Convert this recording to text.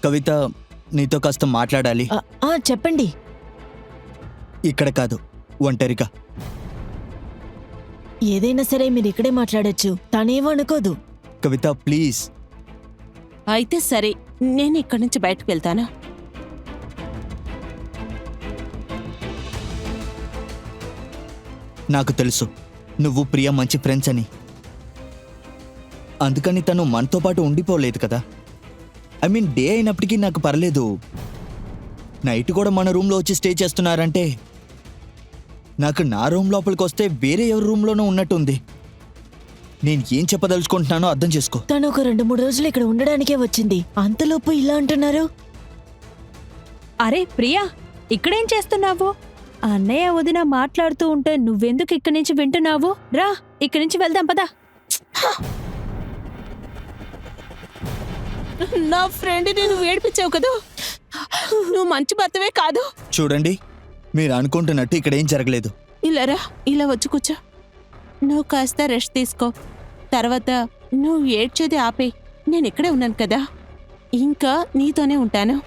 కవిత, నీతో కాస్త మాట్లాడాలి. చెప్పండి. ఇక్కడ కాదు, ఒంటరిగా. ఏదైనా సరే మీరు ఇక్కడే మాట్లాడొచ్చు, తనేమో అనుకోదు. కవిత ప్లీజ్. అయితే సరే, నేను ఇక్కడి నుంచి బయటకు వెళ్తాను. నాకు తెలుసు నువ్వు ప్రియ మంచి ఫ్రెండ్స్ అని. అందుకని తను మనతో పాటు ఉండిపోలేదు కదా. ఐ మీన్ డే అయినప్పటికీ నాకు పర్లేదు. నైట్ కూడా మన రూమ్లో వచ్చి స్టే చేస్తున్నారంటే నాకు నా రూమ్ లోపలికి వస్తే వేరే ఎవరి రూమ్లోనూ ఉన్నట్టుంది. నేను ఏం చెప్పదలుచుకుంటున్నానో అర్థం చేసుకో. తను ఒక 2-3 రోజులు ఇక్కడ ఉండడానికే వచ్చింది, అంతలోపు ఇలా అంటున్నారు. అరే ప్రియా, ఇక్కడేం చేస్తున్నావు? అన్నయ్య వదిన మాట్లాడుతూ ఉంటే నువ్వెందుకు ఇక్కడి నుంచి వింటున్నావు? రా, ఇక్కడి నుంచి వెళ్దాం పదా. నా ఫ్రెండ్ని నువ్వు ఏడిపించావు కదా, నువ్వు మంచి భర్తవే కాదు. చూడండి, మీరు అనుకుంటున్నట్టు ఇక్కడ ఏం జరగలేదు. ఇలా రా, ఇలా వచ్చి కూర్చో. నువ్వు కాస్త రెస్ట్ తీసుకో, తర్వాత నువ్వు ఏడ్చేది ఆపే. నేను ఇక్కడే ఉన్నాను కదా, ఇంకా నీతోనే ఉంటాను.